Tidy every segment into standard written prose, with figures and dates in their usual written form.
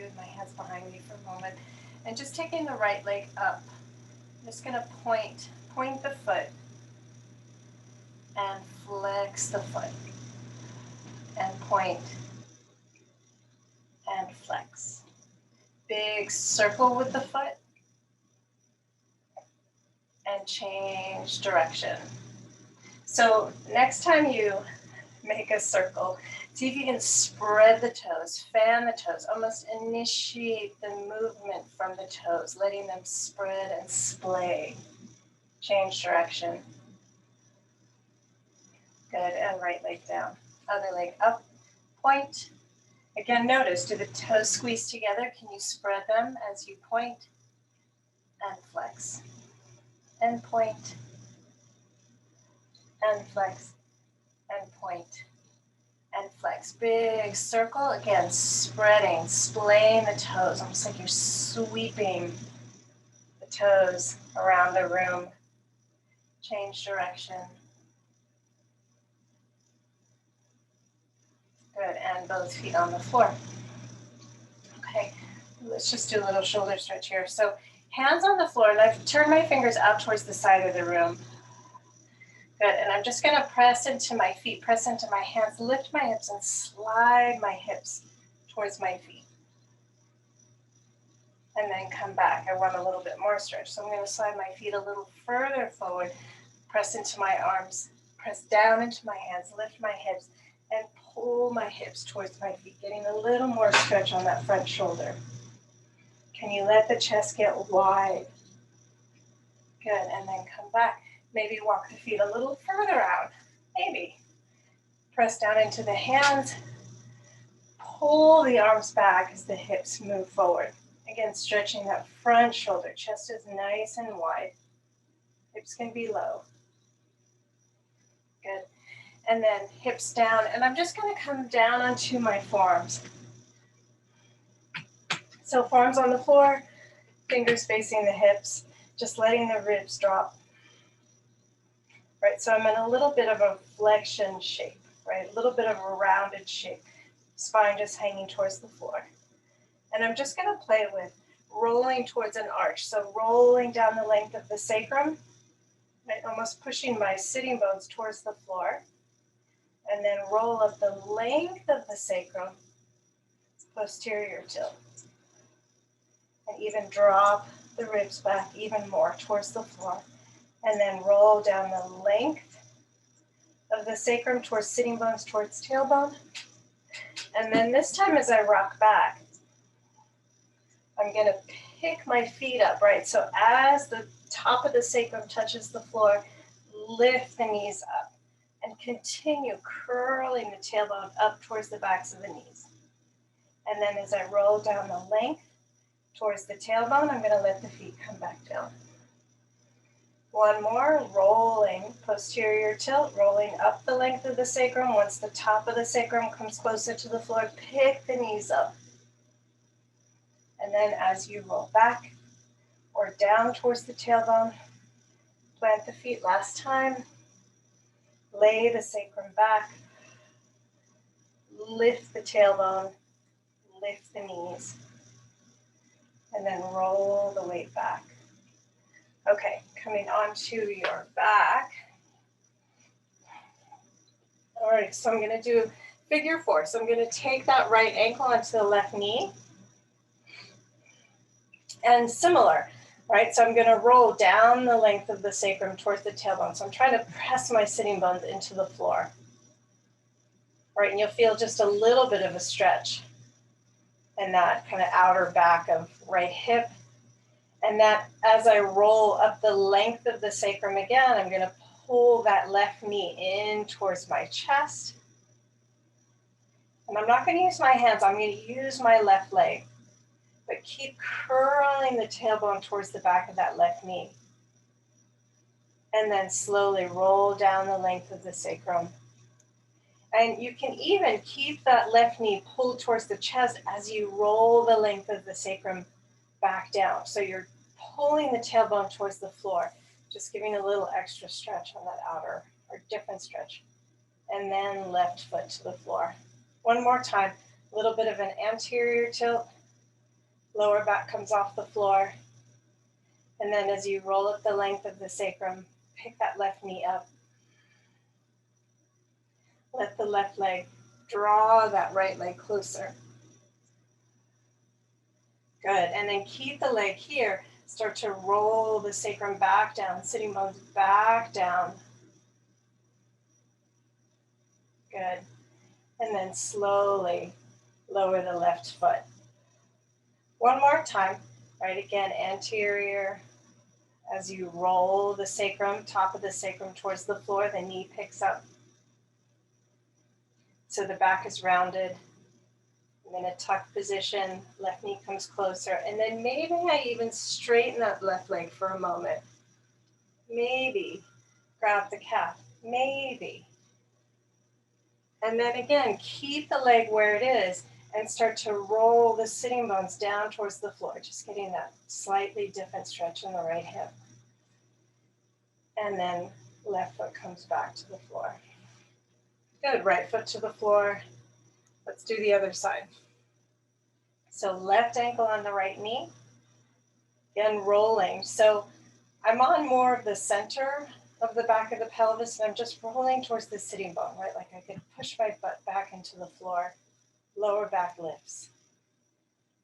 with my hands behind me for a moment. And just taking the right leg up. I'm just going to point the foot and flex the foot. And point and flex. Big circle with the foot. And change direction. So next time you make a circle, see if you can spread the toes, fan the toes, almost initiate the movement from the toes, letting them spread and splay. Change direction. Good, and right leg down. Other leg up, point. Again, notice, do the toes squeeze together? Can you spread them as you point and flex? And point and flex and point and flex. Big circle, again, spreading, splaying the toes, almost like you're sweeping the toes around the room. Change direction. Good, and both feet on the floor. Okay, let's just do a little shoulder stretch here. So hands on the floor, and I've turned my fingers out towards the side of the room. Good, and I'm just gonna press into my feet, press into my hands, lift my hips and slide my hips towards my feet. And then come back. I want a little bit more stretch. So I'm gonna slide my feet a little further forward, press into my arms, press down into my hands, lift my hips, and pull my hips towards my feet, getting a little more stretch on that front shoulder. Can you let the chest get wide? Good, and then come back. Maybe walk the feet a little further out. Maybe. Press down into the hands. Pull the arms back as the hips move forward. Again, stretching that front shoulder. Chest is nice and wide. Hips can be low. Good. And then hips down. And I'm just going to come down onto my forearms. So forearms on the floor, fingers facing the hips, just letting the ribs drop. Right, so I'm in a little bit of a flexion shape, right? A little bit of a rounded shape. Spine just hanging towards the floor. And I'm just gonna play with rolling towards an arch. So rolling down the length of the sacrum, right? Almost pushing my sitting bones towards the floor. And then roll up the length of the sacrum, posterior tilt. And even drop the ribs back even more towards the floor. And then roll down the length of the sacrum towards sitting bones, towards tailbone. And then this time as I rock back, I'm gonna pick my feet up, right? So as the top of the sacrum touches the floor, lift the knees up and continue curling the tailbone up towards the backs of the knees. And then as I roll down the length towards the tailbone, I'm gonna let the feet come back down. One more, rolling, posterior tilt, rolling up the length of the sacrum. Once the top of the sacrum comes closer to the floor, pick the knees up. And then as you roll back or down towards the tailbone, plant the feet last time, lay the sacrum back, lift the tailbone, lift the knees, and then roll the weight back. Okay, coming onto your back. All right, so I'm gonna do figure four. So I'm gonna take that right ankle onto the left knee. And similar, right? So I'm gonna roll down the length of the sacrum towards the tailbone. So I'm trying to press my sitting bones into the floor. All right, and you'll feel just a little bit of a stretch in that kind of outer back of right hip. And that as I roll up the length of the sacrum again, I'm gonna pull that left knee in towards my chest. And I'm not gonna use my hands, I'm gonna use my left leg. But keep curling the tailbone towards the back of that left knee. And then slowly roll down the length of the sacrum. And you can even keep that left knee pulled towards the chest as you roll the length of the sacrum back down. So you're pulling the tailbone towards the floor, just giving a little extra stretch on that outer or different stretch. And then left foot to the floor. One more time, a little bit of an anterior tilt. Lower back comes off the floor. And then as you roll up the length of the sacrum, pick that left knee up. Let the left leg draw that right leg closer. Good, and then keep the leg here. Start to roll the sacrum back down, sitting bones back down. Good. And then slowly lower the left foot. One more time, right? Again, anterior. As you roll the sacrum, top of the sacrum towards the floor, the knee picks up. So the back is rounded. I'm in a tuck position, left knee comes closer. And then maybe I even straighten that left leg for a moment. Maybe grab the calf, maybe. And then again, keep the leg where it is and start to roll the sitting bones down towards the floor, just getting that slightly different stretch in the right hip. And then left foot comes back to the floor. Good, right foot to the floor. Let's do the other side. So left ankle on the right knee. Again, rolling. So I'm on more of the center of the back of the pelvis, and I'm just rolling towards the sitting bone, right? Like I could push my butt back into the floor, lower back lifts.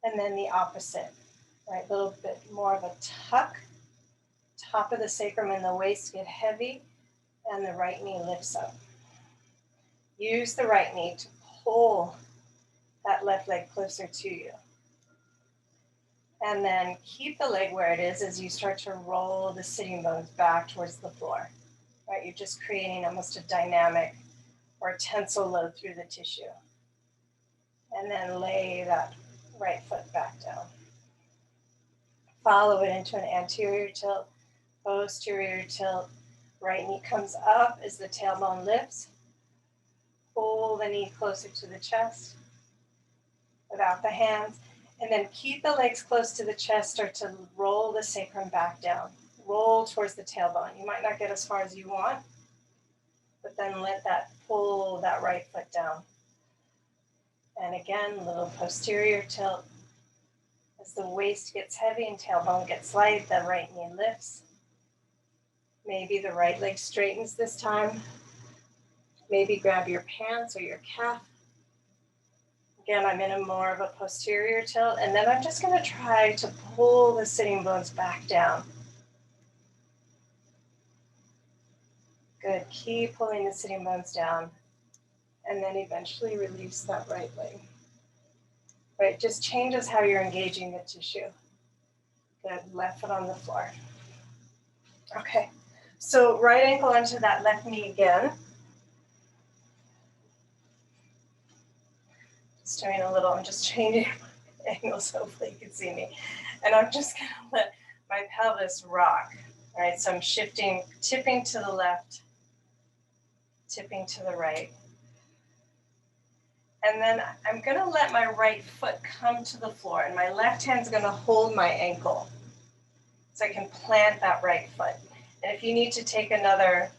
And then the opposite, right? A little bit more of a tuck, top of the sacrum and the waist get heavy, and the right knee lifts up. Use the right knee to pull that left leg closer to you. And then keep the leg where it is as you start to roll the sitting bones back towards the floor. Right? You're just creating almost a dynamic or tensile load through the tissue. And then lay that right foot back down. Follow it into an anterior tilt, posterior tilt. Right knee comes up as the tailbone lifts. Pull the knee closer to the chest without the hands. And then keep the legs close to the chest. Start to roll the sacrum back down. Roll towards the tailbone. You might not get as far as you want, but then let that pull that right foot down. And again, a little posterior tilt. As the waist gets heavy and tailbone gets light, the right knee lifts. Maybe the right leg straightens this time. Maybe grab your pants or your calf. Again, I'm in a more of a posterior tilt, and then I'm just going to try to pull the sitting bones back down. Good, keep pulling the sitting bones down, and then eventually release that right leg. Right, just changes how you're engaging the tissue. Good, left foot on the floor. Okay, so right ankle onto that left knee again. Just doing a little, I'm just changing my angles, hopefully you can see me. And I'm just gonna let my pelvis rock, right? So I'm shifting, tipping to the left, tipping to the right. And then I'm gonna let my right foot come to the floor, and my left hand's gonna hold my ankle. So I can plant that right foot. And if you need to take another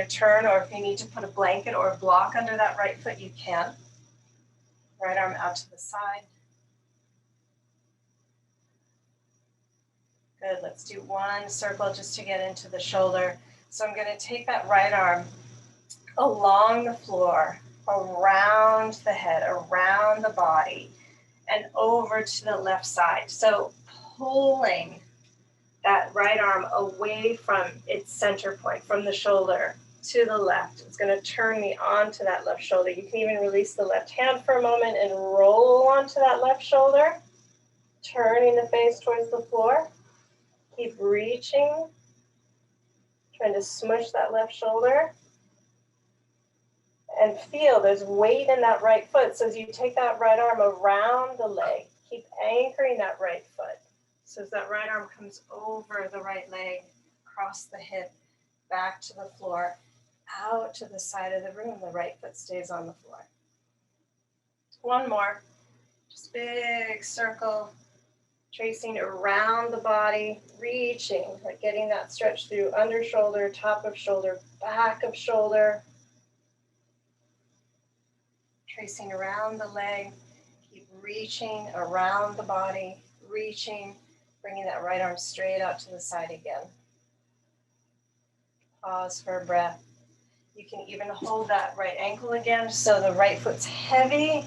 turn, or if you need to put a blanket or a block under that right foot, you can. Right arm out to the side. Good, let's do one circle just to get into the shoulder. So I'm gonna take that right arm along the floor, around the head, around the body, and over to the left side. So pulling that right arm away from its center point, from the shoulder to the left. It's going to turn me onto that left shoulder. You can even release the left hand for a moment and roll onto that left shoulder, turning the face towards the floor. Keep reaching, trying to smush that left shoulder. And feel there's weight in that right foot. So as you take that right arm around the leg, keep anchoring that right foot. So as that right arm comes over the right leg, across the hip, back to the floor, out to the side of the room, the right foot stays on the floor. One more, just big circle, tracing around the body, reaching, like getting that stretch through under shoulder, top of shoulder, back of shoulder. Tracing around the leg, keep reaching around the body, reaching, bringing that right arm straight out to the side again. Pause for a breath. You can even hold that right ankle again so the right foot's heavy,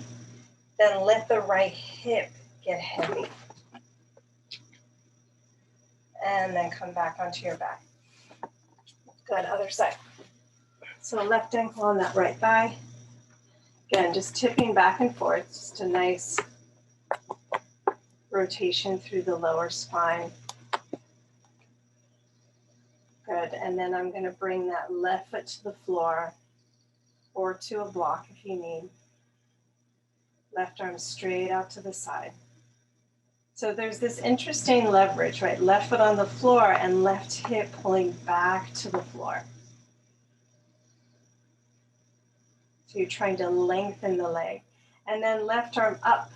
then let the right hip get heavy. And then come back onto your back. Good, other side. So left ankle on that right thigh. Again, just tipping back and forth, just a nice rotation through the lower spine. Good, and then I'm going to bring that left foot to the floor or to a block if you need. Left arm straight out to the side. So there's this interesting leverage, right? Left foot on the floor and left hip pulling back to the floor. So you're trying to lengthen the leg. And then left arm up,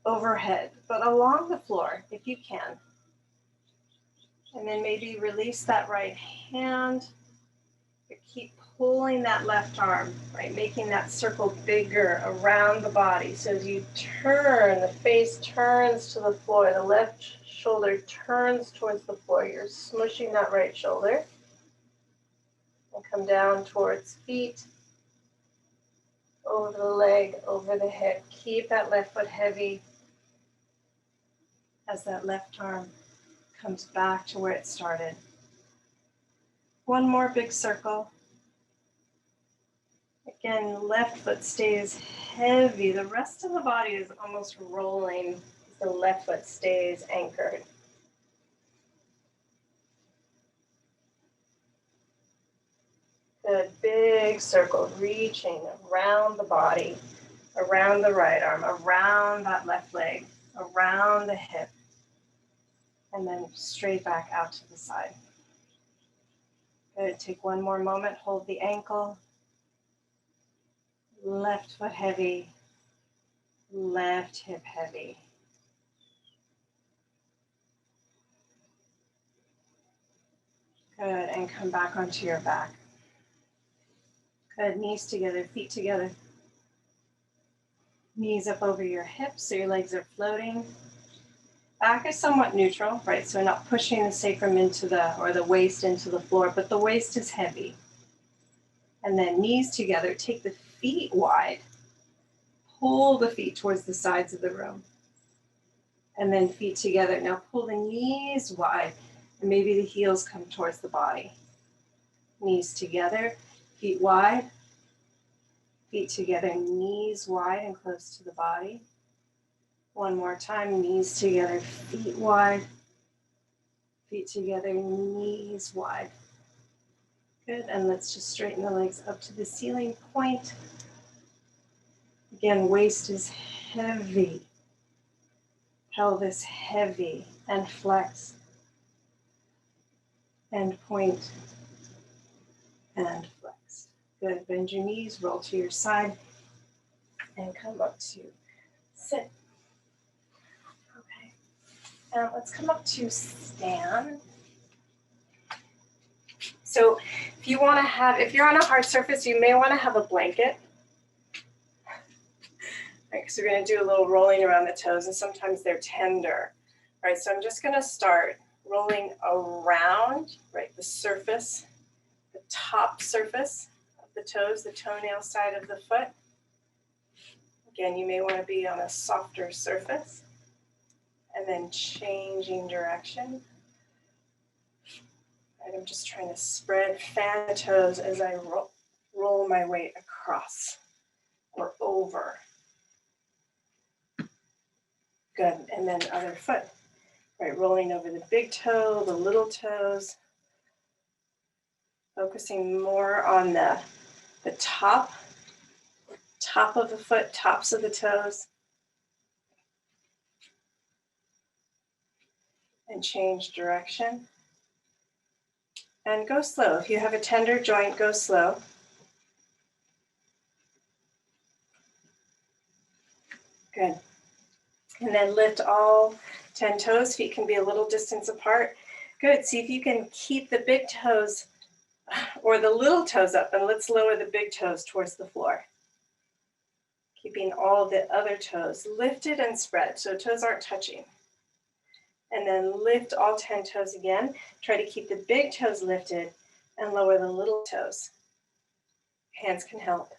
overhead, but along the floor if you can. And then maybe release that right hand, but keep pulling that left arm, right? Making that circle bigger around the body. So as you turn, the face turns to the floor, the left shoulder turns towards the floor. You're smushing that right shoulder. And come down towards feet, over the leg, over the hip. Keep that left foot heavy as that left arm comes back to where it started. One more big circle. Again, left foot stays heavy. The rest of the body is almost rolling. The left foot stays anchored. Good, big circle, reaching around the body, around the right arm, around that left leg, around the hip, and then straight back out to the side. Good, take one more moment, hold the ankle. Left foot heavy, left hip heavy. Good, and come back onto your back. Good, knees together, feet together. Knees up over your hips so your legs are floating. Back is somewhat neutral, right? So not pushing the sacrum into the waist into the floor, but the waist is heavy. And then knees together, take the feet wide. Pull the feet towards the sides of the room. And then feet together. Now pull the knees wide, and maybe the heels come towards the body. Knees together, feet wide. Feet together, knees wide and close to the body. One more time, knees together, feet wide. Feet together, knees wide. Good, and let's just straighten the legs up to the ceiling point. Again, waist is heavy. Pelvis heavy and flex. And point and flex. Good, bend your knees, roll to your side, and come up to sit. Okay, and let's come up to stand. So if you're on a hard surface, you may want to have a blanket. Right, because we're going to do a little rolling around the toes, and sometimes they're tender. All right, so I'm just going to start rolling around, right, the surface, the top surface of the toes, the toenail side of the foot. Again, you may want to be on a softer surface, and then changing direction. Right, I'm just trying to fan the toes as I roll my weight across or over. Good, and then other foot. Right, rolling over the big toe, the little toes. Focusing more on the top of the foot, tops of the toes. And change direction. And go slow. If you have a tender joint, go slow. Good. And then lift all 10 toes. Feet can be a little distance apart. Good. See if you can keep the big toes or the little toes up, and let's lower the big toes towards the floor. Keeping all the other toes lifted and spread so toes aren't touching. And then lift all 10 toes again. Try to keep the big toes lifted and lower the little toes. Hands can help.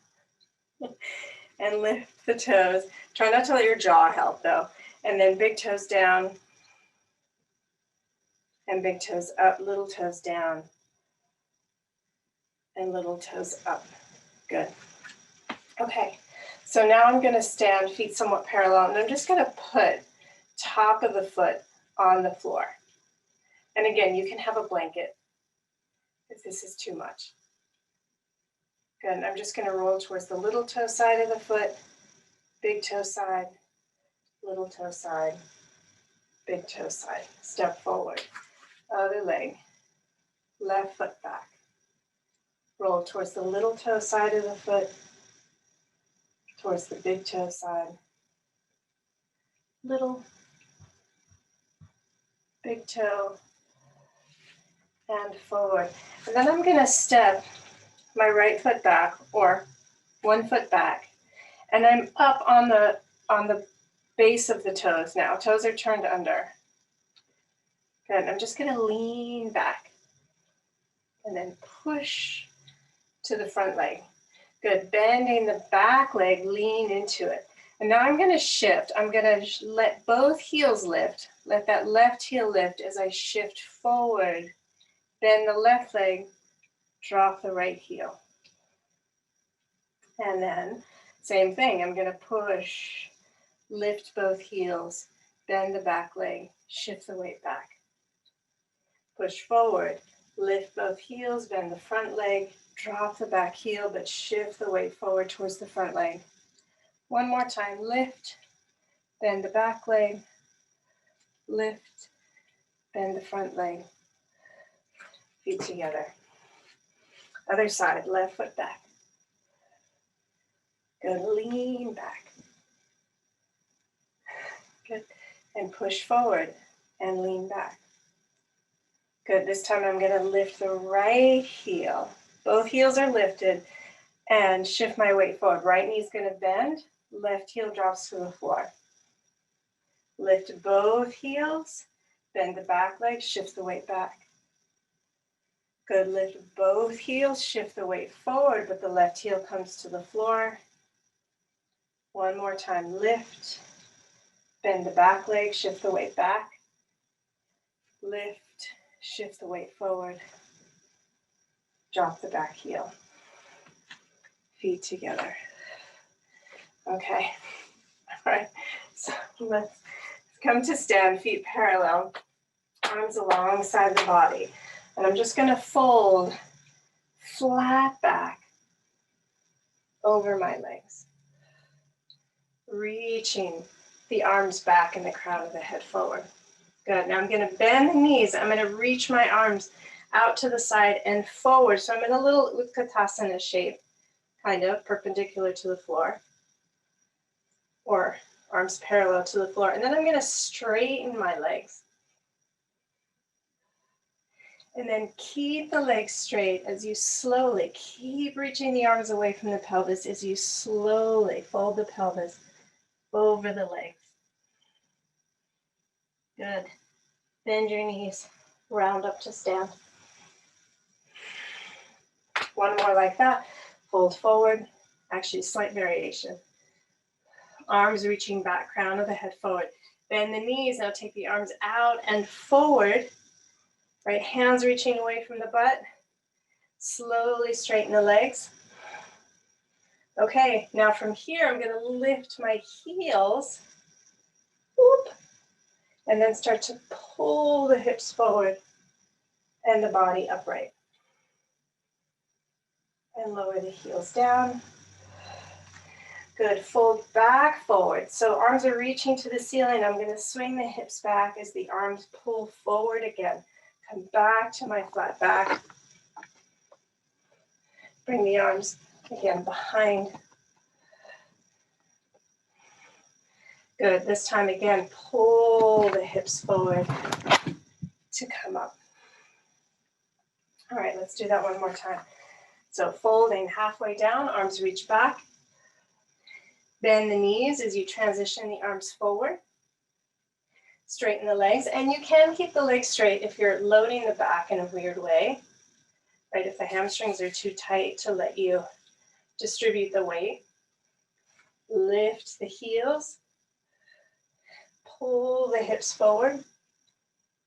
And lift the toes. Try not to let your jaw help though. And then big toes down. And big toes up, little toes down. And little toes up. Good. Okay, so now I'm going to stand feet somewhat parallel, and I'm just going to put top of the foot on the floor. And again, you can have a blanket if this is too much. Good, and I'm just going to roll towards the little toe side of the foot, big toe side, little toe side, big toe side. Step forward, other leg, left foot back. Roll towards the little toe side of the foot, towards the big toe side, little, big toe, and forward. And then I'm going to step my right foot back, or one foot back, and I'm up on the base of the toes now. Toes are turned under. Good. I'm just going to lean back and then push to the front leg. Good. Bending the back leg, lean into it. And now I'm going to shift. I'm going to let both heels lift. Let that left heel lift as I shift forward. Bend the left leg, drop the right heel. And then same thing. I'm going to push, lift both heels, bend the back leg, shift the weight back. Push forward, lift both heels, bend the front leg, drop the back heel, but shift the weight forward towards the front leg. One more time, lift, bend the back leg, lift, bend the front leg, feet together. Other side, left foot back. Good, lean back. Good, and push forward and lean back. Good, this time I'm gonna lift the right heel. Both heels are lifted and shift my weight forward. Right knee's gonna bend, left heel drops to the floor. Lift both heels, bend the back leg, shift the weight back. Good, lift both heels, shift the weight forward, but the left heel comes to the floor. One more time, lift, bend the back leg, shift the weight back. Lift, shift the weight forward. Drop the back heel. Feet together. Okay, all right, so let's come to stand, feet parallel, arms alongside the body. And I'm just gonna fold flat back over my legs. Reaching the arms back and the crown of the head forward. Good, now I'm gonna bend the knees. I'm gonna reach my arms out to the side and forward. So I'm in a little Utkatasana shape, kind of perpendicular to the floor, or arms parallel to the floor. And then I'm gonna straighten my legs. And then keep the legs straight as you slowly keep reaching the arms away from the pelvis as you slowly fold the pelvis over the legs. Good. Bend your knees, round up to stand. One more like that. Fold forward. Actually, slight variation. Arms reaching back, crown of the head forward. Bend the knees. Now take the arms out and forward. Right, hands reaching away from the butt. Slowly straighten the legs. Okay, now from here, I'm gonna lift my heels. Whoop, and then start to pull the hips forward and the body upright. And lower the heels down. Good, fold back forward. So arms are reaching to the ceiling. I'm gonna swing the hips back as the arms pull forward again. Come back to my flat back. Bring the arms again behind. Good, this time again, pull the hips forward to come up. All right, let's do that one more time. So folding halfway down, arms reach back. Bend the knees as you transition the arms forward. Straighten the legs, and you can keep the legs straight if you're loading the back in a weird way, right? If the hamstrings are too tight to let you distribute the weight. Lift the heels. Pull the hips forward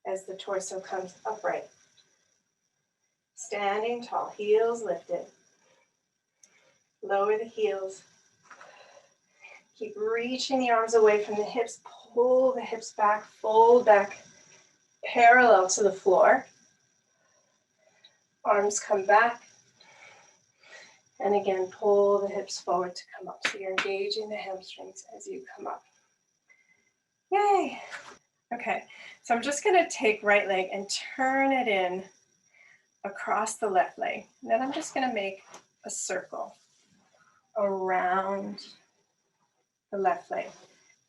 as the torso comes upright. Standing tall, heels lifted. Lower the heels. Keep reaching the arms away from the hips. Pull the hips back, fold back, parallel to the floor. Arms come back. And again, pull the hips forward to come up. So you're engaging the hamstrings as you come up. Yay! Okay, so I'm just gonna take right leg and turn it in across the left leg. And then I'm just gonna make a circle around the left leg.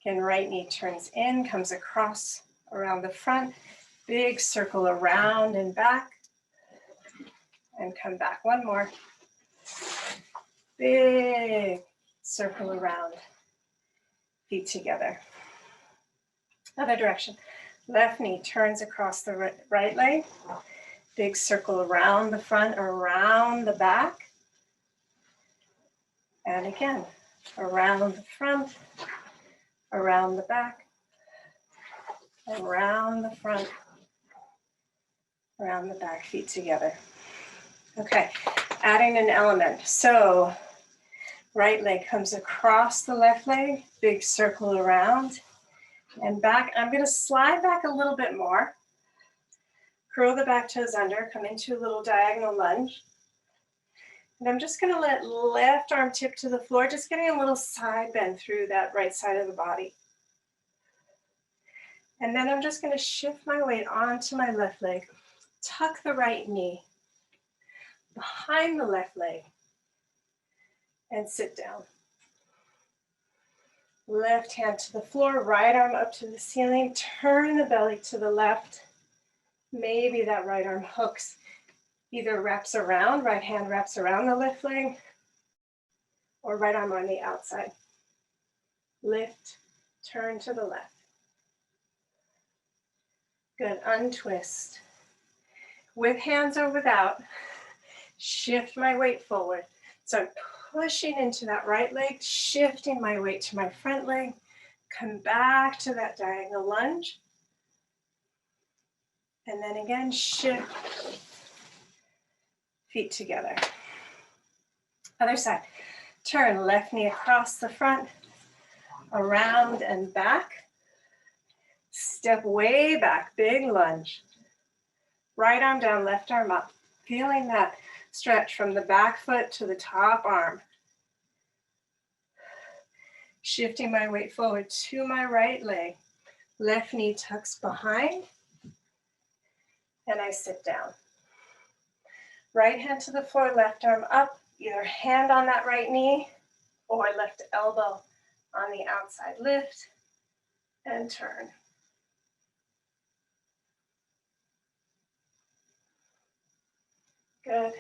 Again, right knee turns in, comes across around the front, big circle around and back, and come back. One more. Big circle around, feet together. Other direction. Left knee turns across the right leg, big circle around the front, around the back, and again, around the front, around the back, around the front, around the back, feet together. Okay, adding an element. So right leg comes across the left leg, big circle around and back. I'm going to slide back a little bit more. Curl the back toes under, come into a little diagonal lunge. And I'm just going to let left arm tip to the floor, just getting a little side bend through that right side of the body. And then I'm just going to shift my weight onto my left leg, tuck the right knee behind the left leg, and sit down. Left hand to the floor, right arm up to the ceiling, turn the belly to the left. Maybe that right arm hooks, either wraps around, right hand wraps around the left leg, or right arm on the outside. Lift, turn to the left. Good, untwist. With hands or without, shift my weight forward. So I'm pushing into that right leg, shifting my weight to my front leg, come back to that diagonal lunge. And then again, shift, feet together. Other side. Turn left knee across the front, around and back. Step way back, big lunge. Right arm down, left arm up. Feeling that stretch from the back foot to the top arm. Shifting my weight forward to my right leg. Left knee tucks behind. And I sit down. Right hand to the floor, left arm up. Either hand on that right knee or left elbow on the outside. Lift and turn. Good.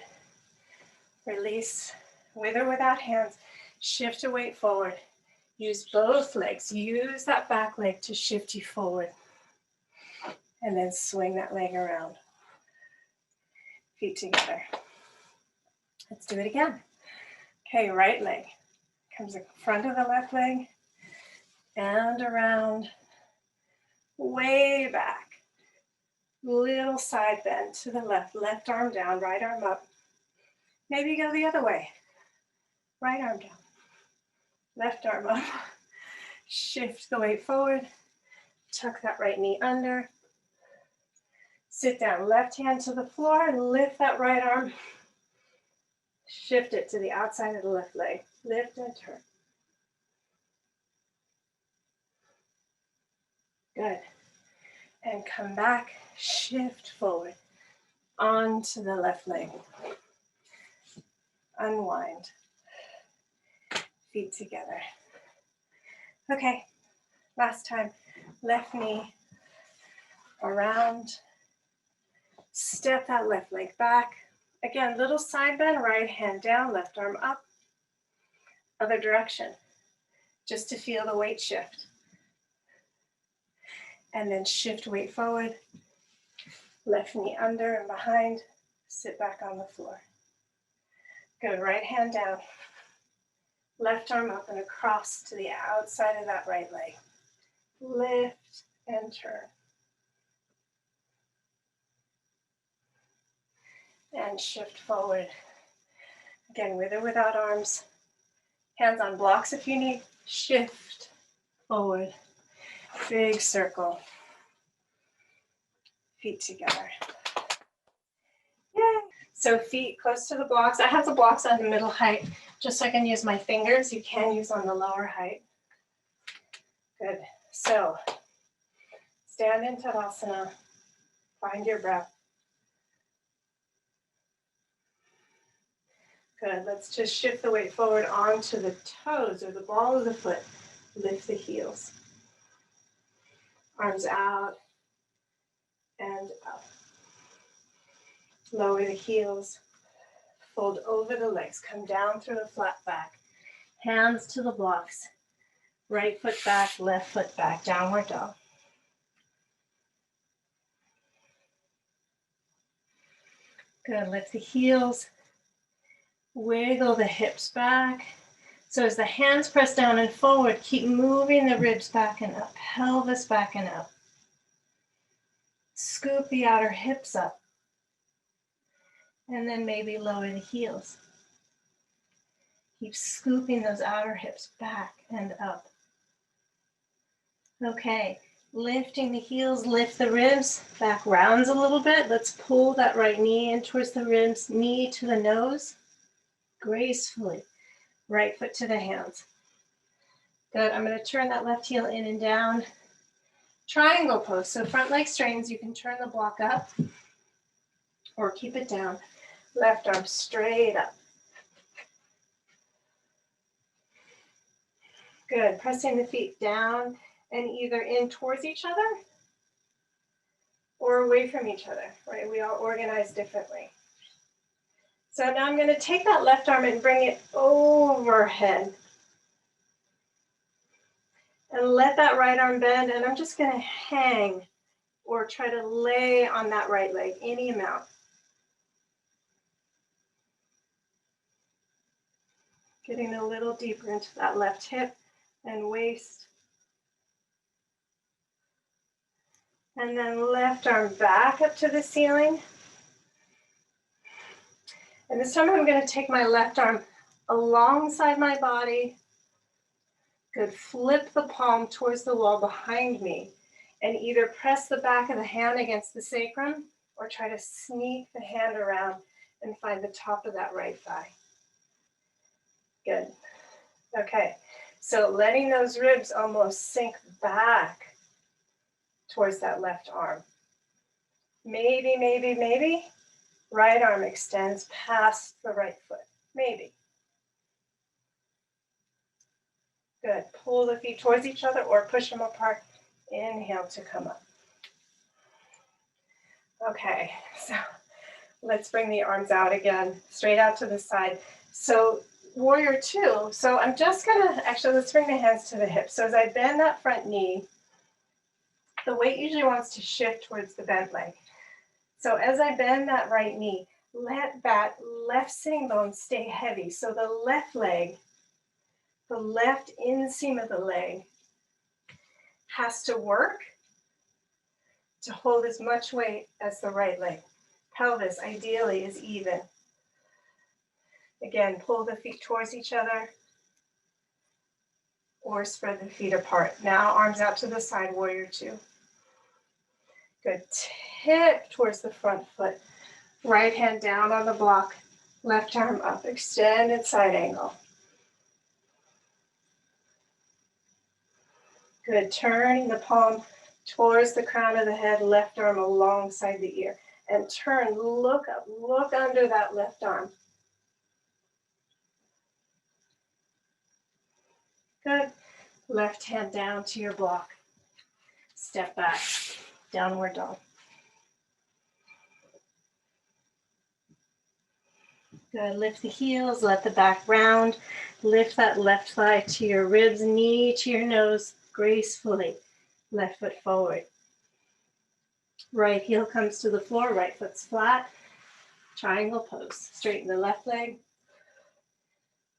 Release with or without hands. Shift your weight forward. Use both legs. Use that back leg to shift you forward. And then swing that leg around. Feet together. Let's do it again. Okay, right leg comes in front of the left leg and around, way back. Little side bend to the left, left arm down, right arm up. Maybe go the other way. Right arm down, left arm up. Shift the weight forward, tuck that right knee under. Sit down, left hand to the floor, and lift that right arm. Shift it to the outside of the left leg. Lift and turn. Good. And come back, shift forward onto the left leg. Unwind. Feet together. Okay, last time. Left knee around. Step that left leg back. Again, little side bend, right hand down, left arm up. Other direction. just to feel the weight shift. And then shift weight forward, left knee under and behind, sit back on the floor. Good, right hand down, left arm up and across to the outside of that right leg. Lift and turn. And shift forward. Again, with or without arms. Hands on blocks if you need. Shift forward. Big circle. Feet together. Yay! So feet close to the blocks. I have the blocks on the middle height just so I can use my fingers. You can use on the lower height. Good. So stand in Tadasana. Find your breath. Good. Let's just shift the weight forward onto the toes or the ball of the foot. Lift the heels. Arms out and up. Lower the heels. Fold over the legs. Come down through a flat back. Hands to the blocks. Right foot back, left foot back. Downward dog. Good. Lift the heels. Wiggle the hips back. So as the hands press down and forward, keep moving the ribs back and up, pelvis back and up. Scoop the outer hips up. And then maybe lower the heels. Keep scooping those outer hips back and up. Okay, lifting the heels, lift the ribs, back rounds a little bit. Let's pull that right knee in towards the ribs, knee to the nose, gracefully. Right foot to the hands. Good, I'm going to turn that left heel in and down. Triangle pose, so front leg straightens, you can turn the block up or keep it down. Left arm straight up. Good, pressing the feet down and either in towards each other or away from each other, right? We all organize differently. So now I'm going to take that left arm and bring it overhead. And let that right arm bend, and I'm just going to hang or try to lay on that right leg, any amount. Getting a little deeper into that left hip and waist. And then left arm back up to the ceiling. And this time I'm going to take my left arm alongside my body. Good, flip the palm towards the wall behind me and either press the back of the hand against the sacrum or try to sneak the hand around and find the top of that right thigh. Good. Okay, so letting those ribs almost sink back towards that left arm. Maybe, right arm extends past the right foot. Maybe. Good. Pull the feet towards each other or push them apart. Inhale to come up. Okay, so let's bring the arms out again, straight out to the side. So warrior two. So I'm just gonna, actually let's bring the hands to the hips. So as I bend that front knee, the weight usually wants to shift towards the bent leg. So as I bend that right knee, let that left sitting bone stay heavy. So the left leg, the left inseam of the leg has to work to hold as much weight as the right leg. Pelvis ideally is even. Again, pull the feet towards each other or spread the feet apart. Now arms out to the side, warrior two. Good, tip towards the front foot. Right hand down on the block, left arm up, extended side angle. Good, turning the palm towards the crown of the head, left arm alongside the ear. And turn, look up, look under that left arm. Good, left hand down to your block. Step back, downward dog. Good, lift the heels, let the back round. Lift that left thigh to your ribs, knee to your nose, gracefully. Left foot forward. Right heel comes to the floor, right foot's flat. Triangle pose. Straighten the left leg.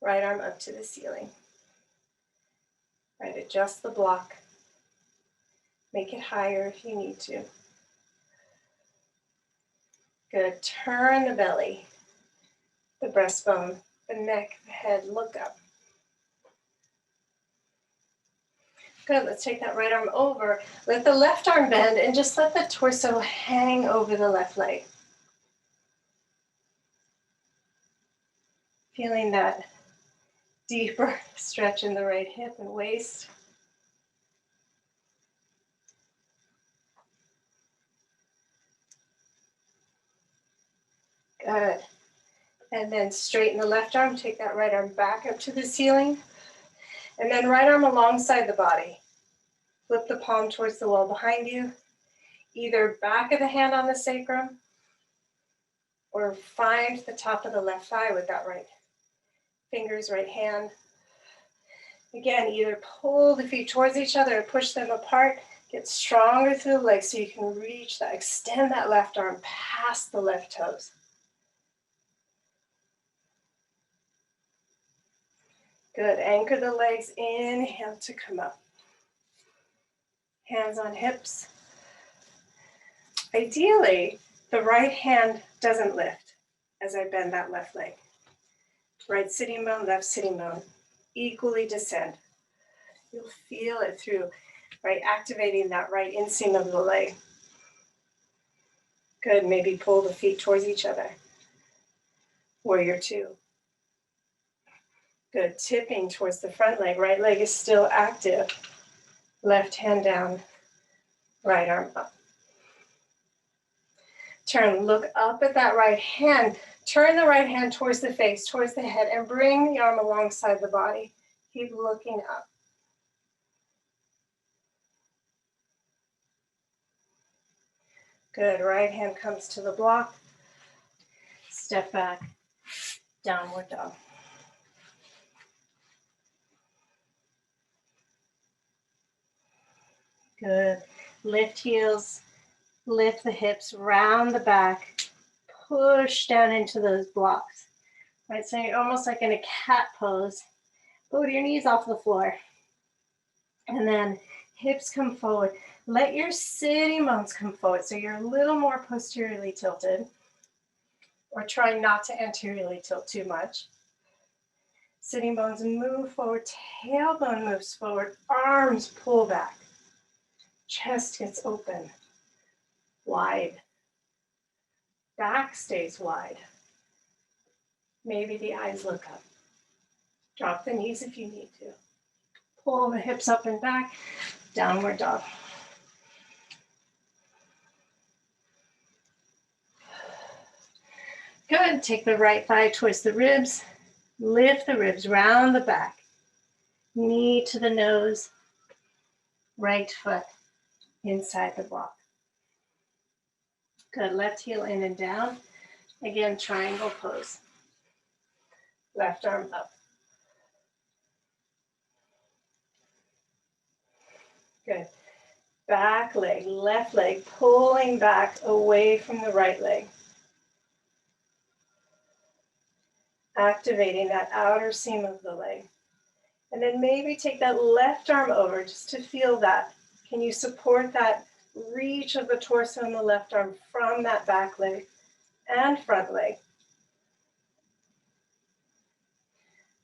Right arm up to the ceiling. Right, adjust the block. Make it higher if you need to. Good, turn the belly, the breastbone, the neck, the head, look up. Good, let's take that right arm over. Let the left arm bend and just let the torso hang over the left leg. Feeling that deeper stretch in the right hip and waist. Good. And then straighten the left arm, take that right arm back up to the ceiling. And then right arm alongside the body. Flip the palm towards the wall behind you. Either back of the hand on the sacrum or find the top of the left thigh with that right fingers, right hand. Again, either pull the feet towards each other or push them apart. Get stronger through the legs so you can reach that, extend that left arm past the left toes. Good, anchor the legs, inhale to come up. Hands on hips. Ideally, the right hand doesn't lift as I bend that left leg. Right sitting bone, left sitting bone, equally descend. You'll feel it through, right, activating that right inseam of the leg. Good, maybe pull the feet towards each other. Warrior two. Good, tipping towards the front leg. Right leg is still active. Left hand down, right arm up. Turn, look up at that right hand. Turn the right hand towards the face, towards the head, and bring the arm alongside the body. Keep looking up. Good, right hand comes to the block. Step back, downward dog. Good, lift heels, lift the hips, round the back, push down into those blocks. Right, so you're almost like in a cat pose. Put your knees off the floor. And then hips come forward. Let your sitting bones come forward so you're a little more posteriorly tilted. Or try not to anteriorly tilt too much. Sitting bones move forward, tailbone moves forward, arms pull back. Chest gets open, wide. Back stays wide. Maybe the eyes look up. Drop the knees if you need to. Pull the hips up and back, downward dog. Good, take the right thigh towards the ribs. Lift the ribs, round the back. Knee to the nose. Right foot inside the block. Good, left heel in and down. Again, triangle pose. Left arm up. Good. Back leg, left leg, pulling back away from the right leg. Activating that outer seam of the leg. And then maybe take that left arm over just to feel that. Can you support that reach of the torso and the left arm from that back leg and front leg?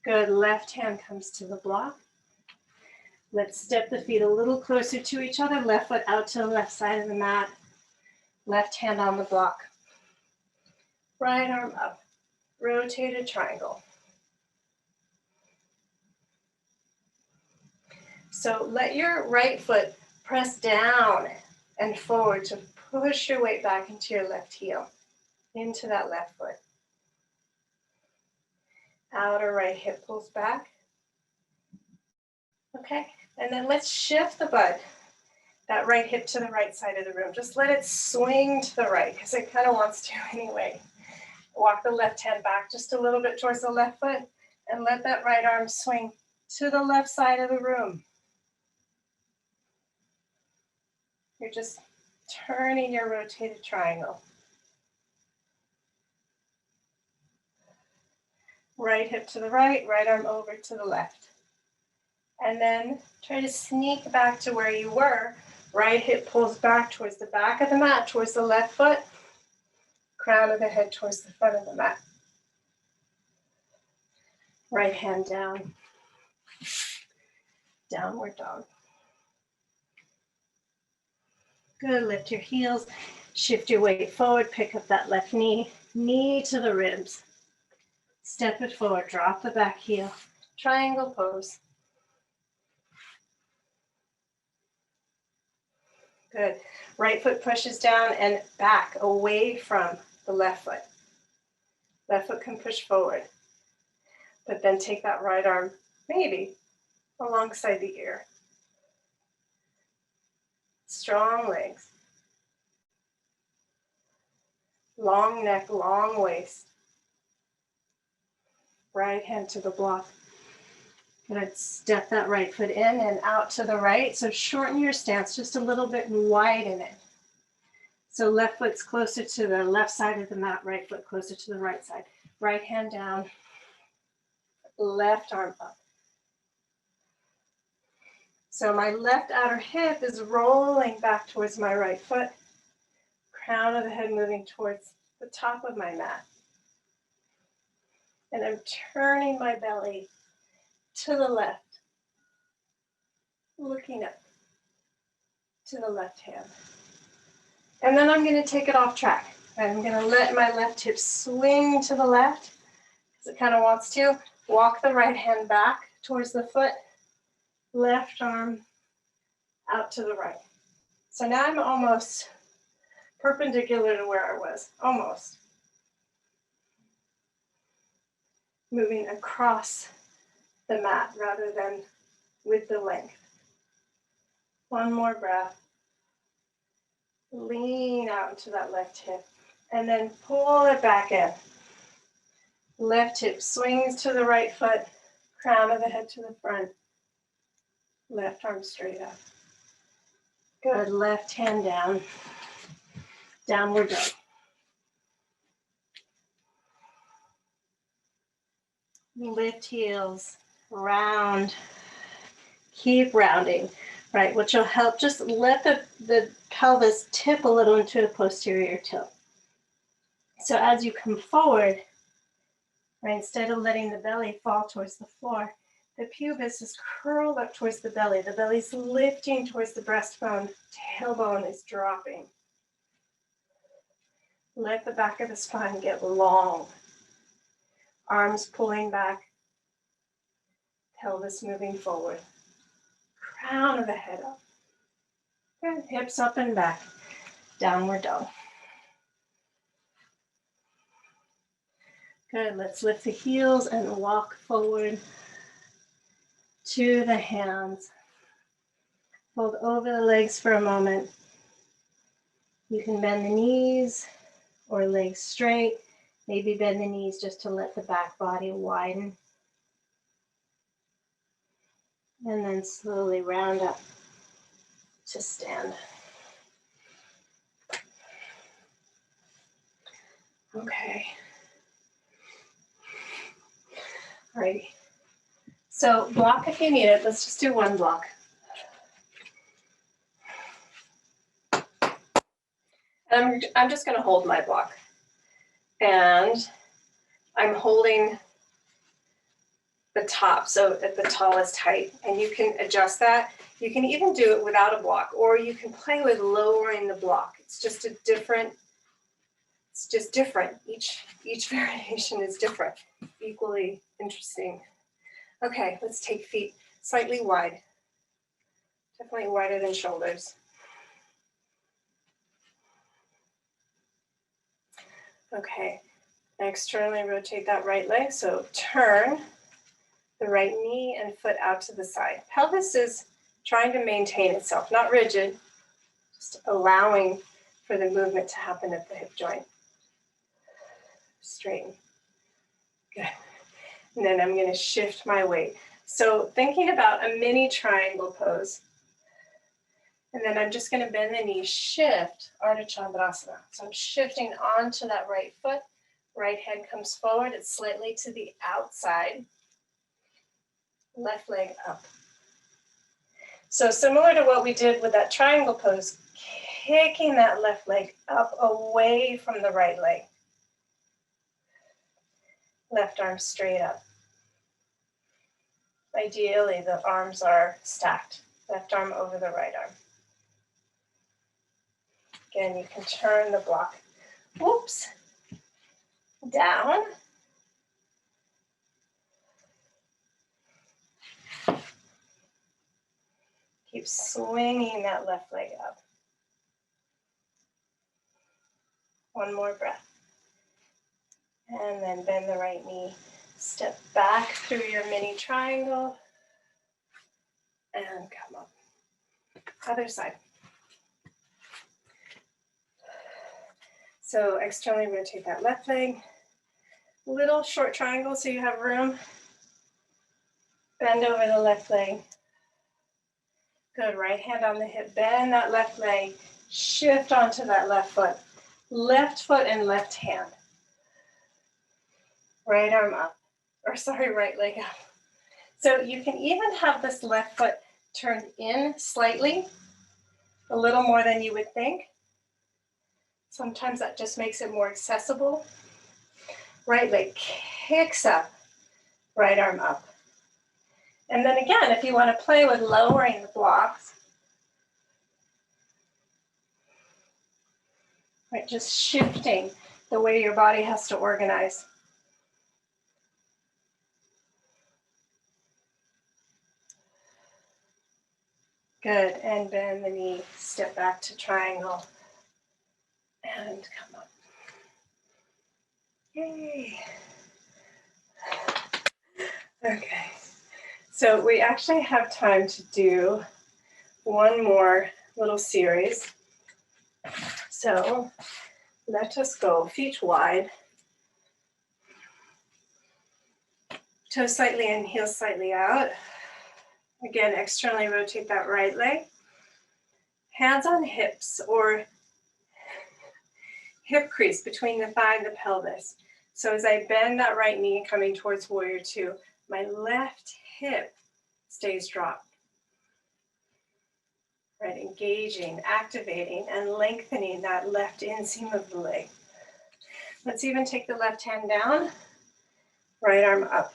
Good, left hand comes to the block. Let's step the feet a little closer to each other. Left foot out to the left side of the mat. Left hand on the block. Right arm up. Rotated triangle. So let your right foot press down and forward to push your weight back into your left heel, into that left foot. Outer right hip pulls back. Okay, and then let's shift the butt, that right hip to the right side of the room. Just let it swing to the right because it kind of wants to anyway. Walk the left hand back just a little bit towards the left foot and let that right arm swing to the left side of the room. You're just turning your rotated triangle. Right hip to the right, right arm over to the left. And then try to sneak back to where you were. Right hip pulls back towards the back of the mat, towards the left foot. Crown of the head towards the front of the mat. Right hand down. Downward dog. Good, lift your heels. Shift your weight forward, pick up that left knee. Knee to the ribs. Step it forward, drop the back heel. Triangle pose. Good. Right foot pushes down and back, away from the left foot. Left foot can push forward. But then take that right arm, maybe, alongside the ear. Strong legs. Long neck, long waist. Right hand to the block. Gonna step that right foot in and out to the right. So shorten your stance just a little bit and widen it. So left foot's closer to the left side of the mat, right foot closer to the right side. Right hand down, left arm up. So my left outer hip is rolling back towards my right foot. Crown of the head moving towards the top of my mat. And I'm turning my belly to the left, looking up to the left hand. And then I'm going to take it off track. I'm going to let my left hip swing to the left, because it kind of wants to. Walk the right hand back towards the foot, left arm out to the right. So now I'm almost perpendicular to where I was, almost. Moving across the mat rather than with the length. One more breath. Lean out into that left hip and then pull it back in. Left hip swings to the right foot, crown of the head to the front. Left arm straight up. Good, left hand down. Downward dog. Lift heels, round. Keep rounding, right? Which will help just let the pelvis tip a little into a posterior tilt. So as you come forward, right, instead of letting the belly fall towards the floor, the pubis is curled up towards the belly. The belly's lifting towards the breastbone. Tailbone is dropping. Let the back of the spine get long. Arms pulling back. Pelvis moving forward. Crown of the head up. Good. Hips up and back. Downward dog. Good. Let's lift the heels and walk forward to the hands. Hold over the legs for a moment. You can bend the knees or legs straight. Maybe bend the knees just to let the back body widen. And then slowly round up to stand. Okay. Alrighty. So block if you need it. Let's just do one block. I'm just going to hold my block. And I'm holding the top, so at the tallest height. And you can adjust that. You can even do it without a block, or you can play with lowering the block. It's just different. Each variation is different. Equally interesting. Okay, let's take feet slightly wide. Definitely wider than shoulders. Okay, externally rotate that right leg. So turn the right knee and foot out to the side. Pelvis is trying to maintain itself, not rigid, just allowing for the movement to happen at the hip joint. straighten. Good. And then I'm going to shift my weight. So thinking about a mini triangle pose. And then I'm just going to bend the knee, shift, Ardha Chandrasana. So I'm shifting onto that right foot. Right hand comes forward. It's slightly to the outside. Left leg up. So similar to what we did with that triangle pose, kicking that left leg up away from the right leg. Left arm straight up. Ideally, the arms are stacked. Left arm over the right arm. Again, you can turn the block. Whoops. Down. Keep swinging that left leg up. One more breath. And then bend the right knee. Step back through your mini triangle. And come up. Other side. So externally rotate that left leg. Little short triangle so you have room. Bend over the left leg. Good, right hand on the hip. Bend that left leg. Shift onto that left foot. Left foot and left hand. Right arm up. Or sorry, right leg up. So you can even have this left foot turned in slightly, a little more than you would think. Sometimes that just makes it more accessible. Right leg kicks up, right arm up. And then again, if you want to play with lowering the blocks, right, just shifting the way your body has to organize. Good, and bend the knee, step back to triangle, and come up. Yay. Okay, so we actually have time to do one more little series. So let us go feet wide, toes slightly in, heels slightly out. Again, externally rotate that right leg. Hands on hips or hip crease between the thigh and the pelvis. So as I bend that right knee coming towards warrior two, my left hip stays dropped. Right, engaging, activating, and lengthening that left inseam of the leg. Let's even take the left hand down, right arm up,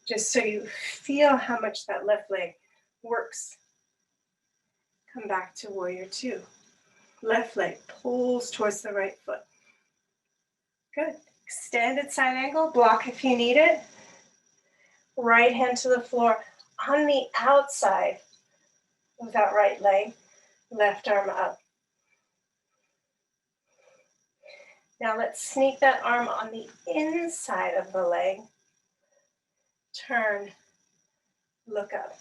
just so you feel how much that left leg works. Come back to warrior two. Left leg pulls towards the right foot. Good. Extended side angle, block if you need it. Right hand to the floor on the outside of that right leg. Left arm up. Now let's sneak that arm on the inside of the leg. Turn, look up.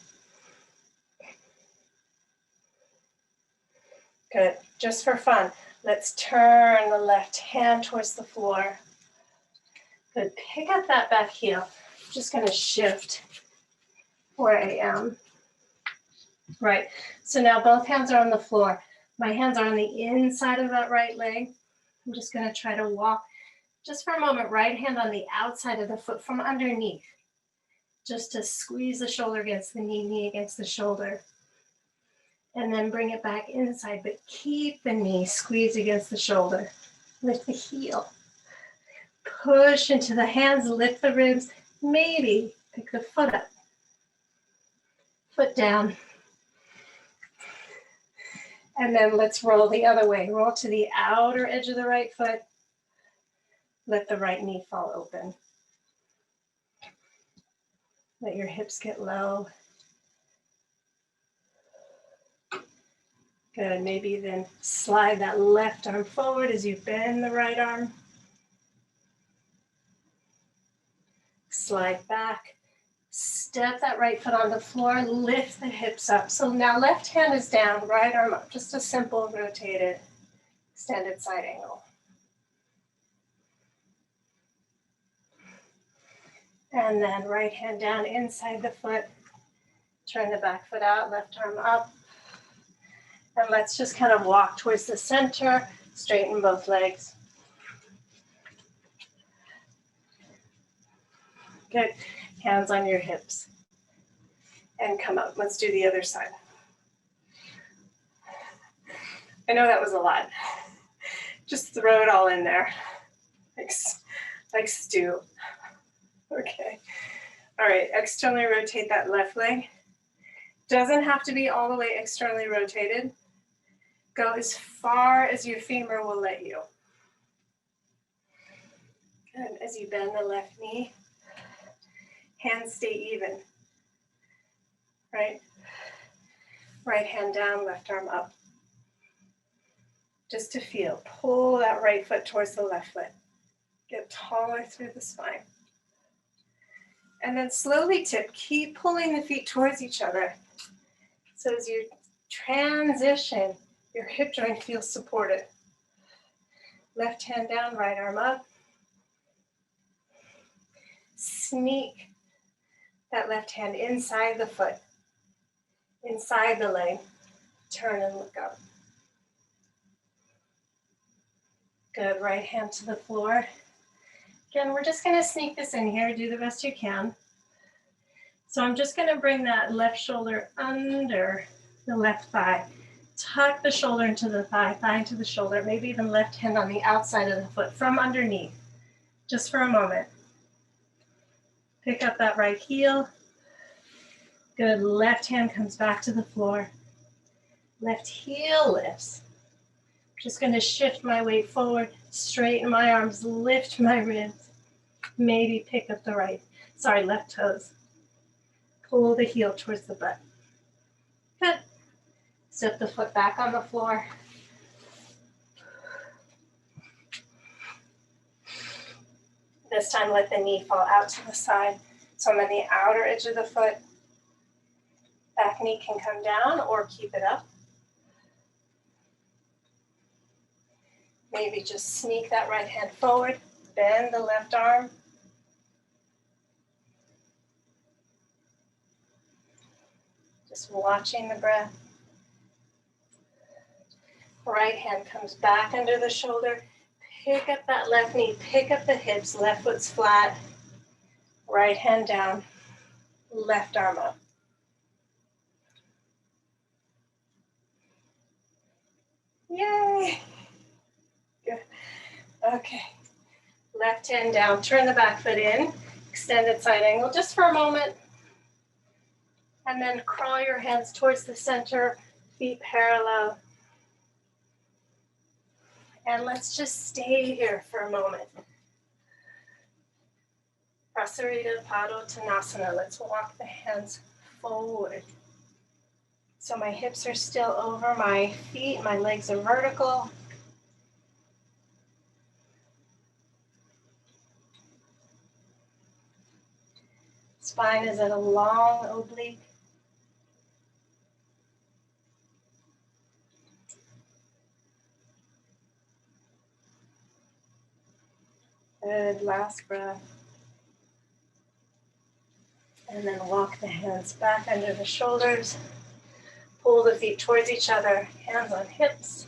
Good, just for fun. Let's turn the left hand towards the floor. Good, pick up that back heel. I'm just gonna shift where I am. Right, so now both hands are on the floor. My hands are on the inside of that right leg. I'm just gonna try to walk, just for a moment, right hand on the outside of the foot from underneath. Just to squeeze the shoulder against the knee, knee against the shoulder. And then bring it back inside, but keep the knee squeezed against the shoulder. Lift the heel. Push into the hands, lift the ribs. Maybe pick the foot up. Foot down. And then let's roll the other way. Roll to the outer edge of the right foot. Let the right knee fall open. Let your hips get low. Good, maybe then slide that left arm forward as you bend the right arm. Slide back. Step that right foot on the floor, lift the hips up. So now left hand is down, right arm up. Just a simple rotated, extended side angle. And then right hand down inside the foot. Turn the back foot out, left arm up. And let's just kind of walk towards the center, straighten both legs. Good. Hands on your hips. And come up. Let's do the other side. I know that was a lot. Just throw it all in there. Like stew. Okay. All right, externally rotate that left leg. Doesn't have to be all the way externally rotated. Go as far as your femur will let you. Good. As you bend the left knee, hands stay even. Right? Right hand down, left arm up. Just to feel. Pull that right foot towards the left foot. Get taller through the spine. And then slowly tip. Keep pulling the feet towards each other. So as you transition, your hip joint feels supported. Left hand down, right arm up. Sneak that left hand inside the foot, inside the leg. Turn and look up. Good, right hand to the floor. Again, we're just gonna sneak this in here, do the best you can. So I'm just gonna bring that left shoulder under the left thigh. Tuck the shoulder into the thigh, thigh into the shoulder, maybe even left hand on the outside of the foot from underneath, just for a moment. Pick up that right heel. Good, left hand comes back to the floor. Left heel lifts. Just gonna shift my weight forward, straighten my arms, lift my ribs. Maybe pick up the left toes. Pull the heel towards the butt. Good. Step the foot back on the floor. This time let the knee fall out to the side. So I'm on the outer edge of the foot. Back knee can come down or keep it up. Maybe just sneak that right hand forward, bend the left arm. Just watching the breath. Right hand comes back under the shoulder. Pick up that left knee, pick up the hips, left foot's flat. Right hand down, left arm up. Yay! Good. Okay. Left hand down, turn the back foot in, extended side angle just for a moment. And then crawl your hands towards the center, feet parallel. And let's just stay here for a moment. Prasarita Padottanasana. Let's walk the hands forward. So my hips are still over my feet, my legs are vertical. Spine is at a long oblique. Good, last breath. And then walk the hands back under the shoulders. Pull the feet towards each other, hands on hips.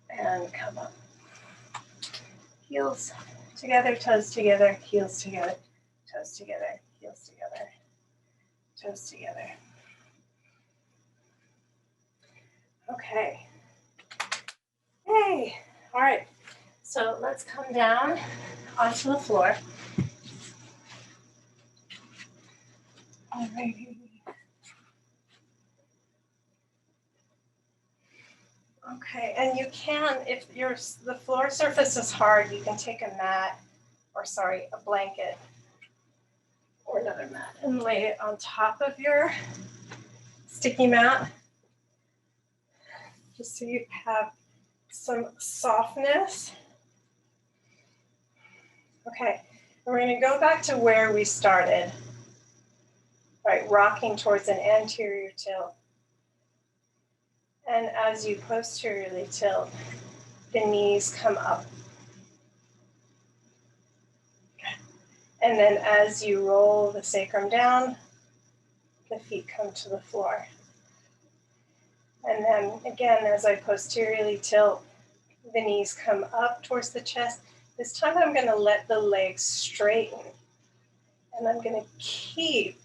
And come up. Heels together, toes together, heels together, toes together, heels together, toes together. Okay. Hey, all right. So let's come down onto the floor. All right. Okay, and you can, if the floor surface is hard, you can take a mat, a blanket, or another mat, and lay it on top of your sticky mat, just so you have some softness. Okay, we're going to go back to where we started, right, rocking towards an anterior tilt. And as you posteriorly tilt, the knees come up. And then as you roll the sacrum down, the feet come to the floor. And then again, as I posteriorly tilt, the knees come up towards the chest. This time I'm going to let the legs straighten. And I'm going to keep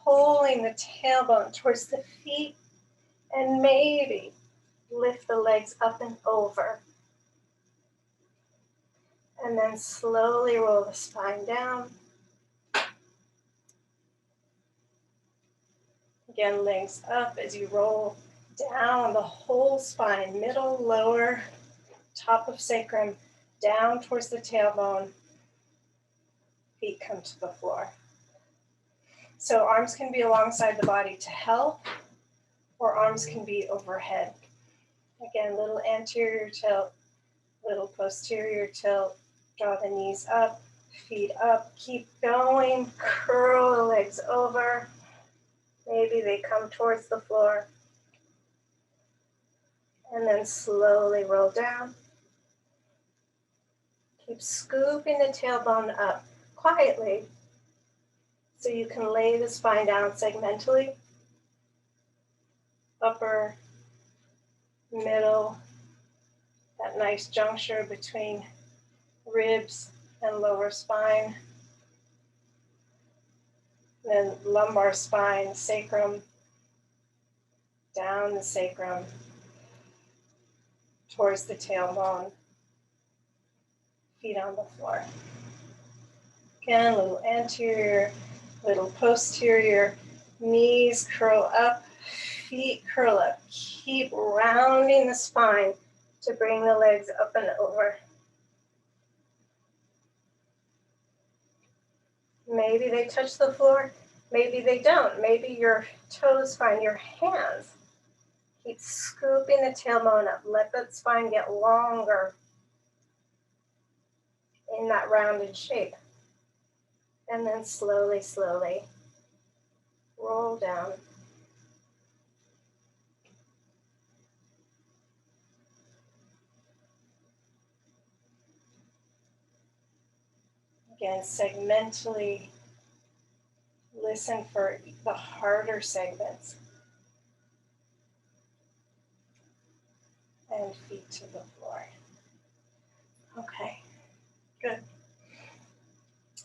pulling the tailbone towards the feet and maybe lift the legs up and over. And then slowly roll the spine down. Again, legs up as you roll down the whole spine, middle, lower, top of sacrum, down towards the tailbone. Feet come to the floor. So arms can be alongside the body to help, or arms can be overhead. Again, little anterior tilt, little posterior tilt. Draw the knees up, feet up. Keep going. Curl the legs over. Maybe they come towards the floor. And then slowly roll down. Keep scooping the tailbone up quietly so you can lay the spine down segmentally. Upper, middle, that nice juncture between ribs and lower spine. Then lumbar spine, sacrum, down the sacrum, towards the tailbone, feet on the floor. Again, a little anterior, little posterior, knees curl up, feet curl up. Keep rounding the spine to bring the legs up and over. Maybe they touch the floor, maybe they don't. Maybe your toes find your hands. Keep scooping the tailbone up. Let that spine get longer in that rounded shape. And then slowly, slowly roll down. Again, segmentally listen for the harder segments. And feet to the floor. Okay, good.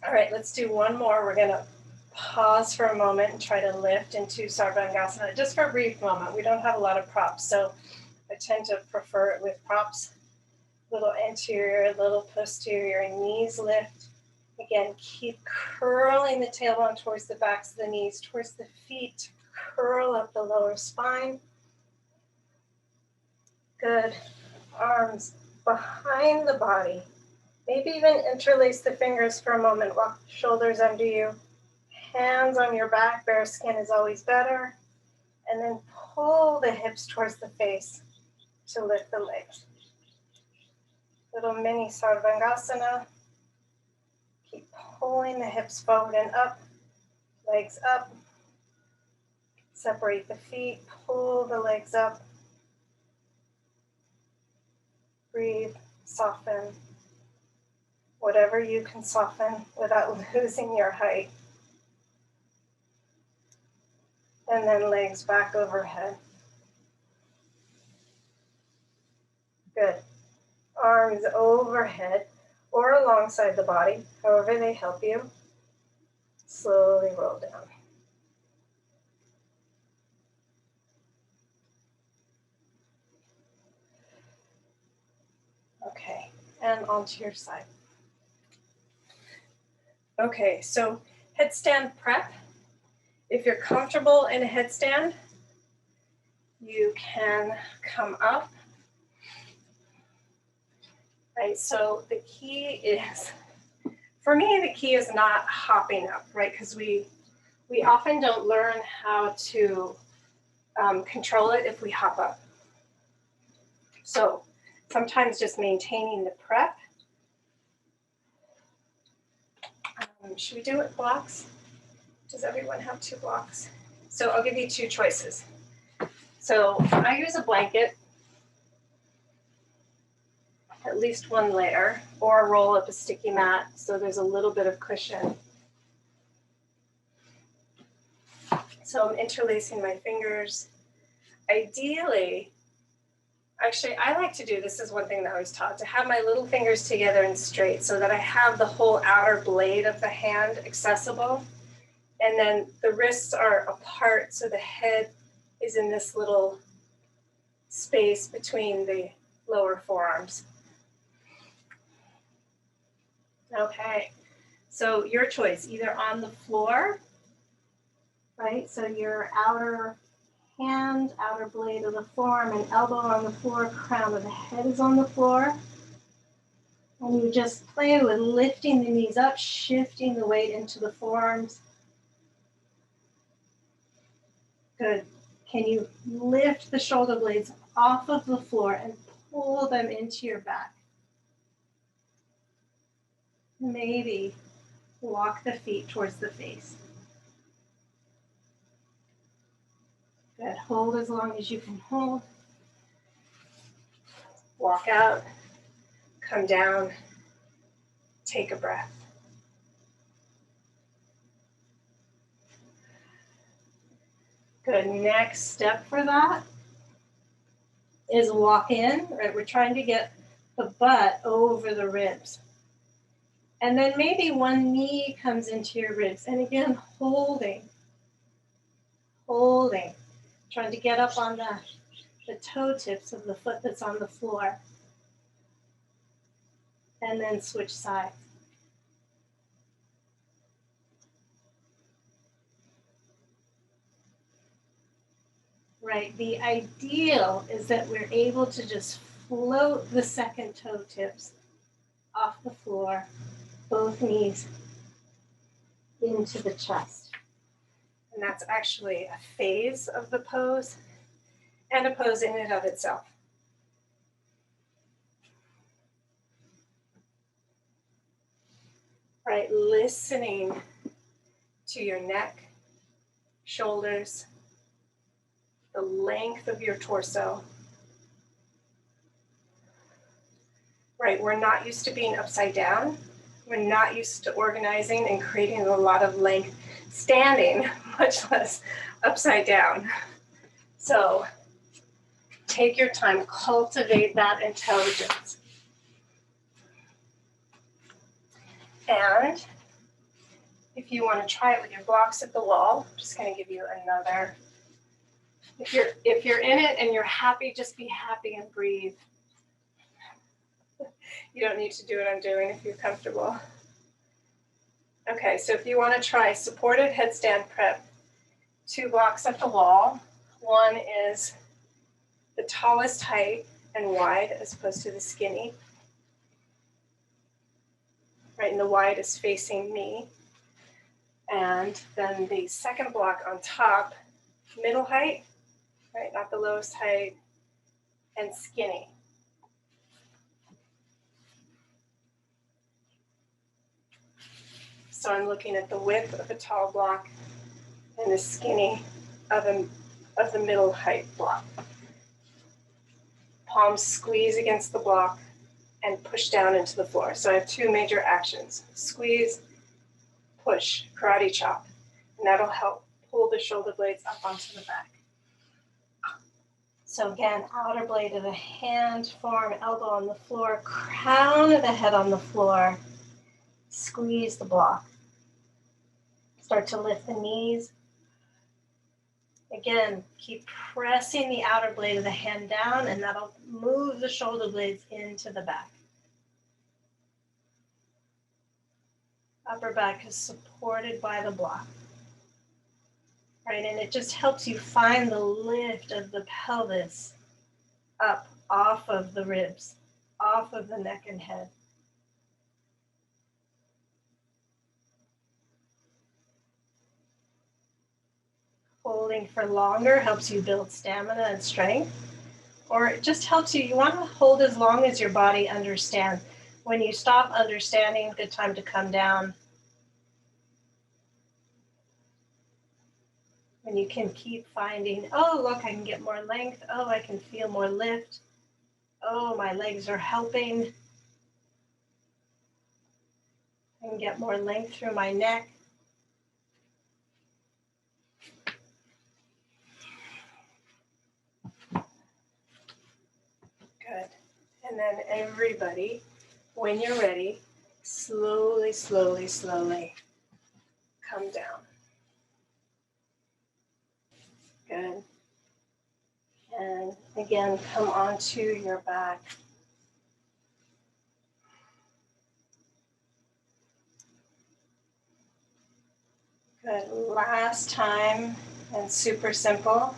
All right, let's do one more. We're going to pause for a moment and try to lift into Sarvangasana just for a brief moment. We don't have a lot of props, so I tend to prefer it with props. Little anterior, little posterior, knees lift. Again, keep curling the tailbone towards the backs of the knees, towards the feet. Curl up the lower spine. Good. Arms behind the body. Maybe even interlace the fingers for a moment. Walk the shoulders under you. Hands on your back. Bare skin is always better. And then pull the hips towards the face to lift the legs. Little mini Sarvangasana. Keep pulling the hips forward and up. Legs up. Separate the feet. Pull the legs up. Breathe. Soften. Whatever you can soften without losing your height. And then legs back overhead. Good. Arms overhead or alongside the body, however they help you. Slowly roll down. Okay, and onto your side. Okay, so headstand prep. If you're comfortable in a headstand, you can come up. Right, so the key is, for me, the key is not hopping up, right? Because we often don't learn how to control it if we hop up. So sometimes just maintaining the prep. Should we do it blocks? Does everyone have 2 blocks? So I'll give you 2 choices. So I use a blanket, at least 1 layer, or roll up a sticky mat so there's a little bit of cushion. So I'm interlacing my fingers. Ideally, actually, I like to do, this is one thing that I was taught, to have my little fingers together and straight so that I have the whole outer blade of the hand accessible. And then the wrists are apart, so the head is in this little space between the lower forearms. Okay, so your choice, either on the floor, right? So your outer hand, outer blade of the forearm, and elbow on the floor, crown of the head is on the floor. And you just play with lifting the knees up, shifting the weight into the forearms. Good. Can you lift the shoulder blades off of the floor and pull them into your back? Maybe walk the feet towards the face. Good. Hold as long as you can hold. Walk out, come down, take a breath. Good. Next step for that is walk in, right? We're trying to get the butt over the ribs. And then maybe one knee comes into your ribs. And again, holding, trying to get up on the toe tips of the foot that's on the floor. And then switch sides. Right, the ideal is that we're able to just float the second toe tips off the floor, both knees into the chest. And that's actually a phase of the pose and a pose in and of itself. Right, listening to your neck, shoulders, the length of your torso. Right, we're not used to being upside down. We're not used to organizing and creating a lot of length standing, much less upside down. So take your time, cultivate that intelligence. And if you want to try it with your blocks at the wall, I'm just going to give you another. If you're in it and you're happy, just be happy and breathe. You don't need to do what I'm doing if you're comfortable. Okay, so if you want to try supported headstand prep, 2 blocks at the wall. One is the tallest height and wide as opposed to the skinny. Right, and the wide is facing me. And then the second block on top, middle height, right, not the lowest height, and skinny. So I'm looking at the width of a tall block and the skinny of the middle height block. Palms squeeze against the block and push down into the floor. So I have 2 major actions: squeeze, push, karate chop. And that'll help pull the shoulder blades up onto the back. So again, outer blade of the hand, forearm, elbow on the floor, crown of the head on the floor. Squeeze the block. Start to lift the knees. Again, keep pressing the outer blade of the hand down, and that'll move the shoulder blades into the back. Upper back is supported by the block. Right, and it just helps you find the lift of the pelvis up off of the ribs, off of the neck and head. Holding for longer helps you build stamina and strength, or it just helps you. You want to hold as long as your body understands. When you stop understanding, good time to come down. And you can keep finding, oh, look, I can get more length. Oh, I can feel more lift. Oh, my legs are helping. I can get more length through my neck. And then everybody, when you're ready, slowly, slowly, slowly come down. Good. And again, come onto your back. Good. Last time, and super simple.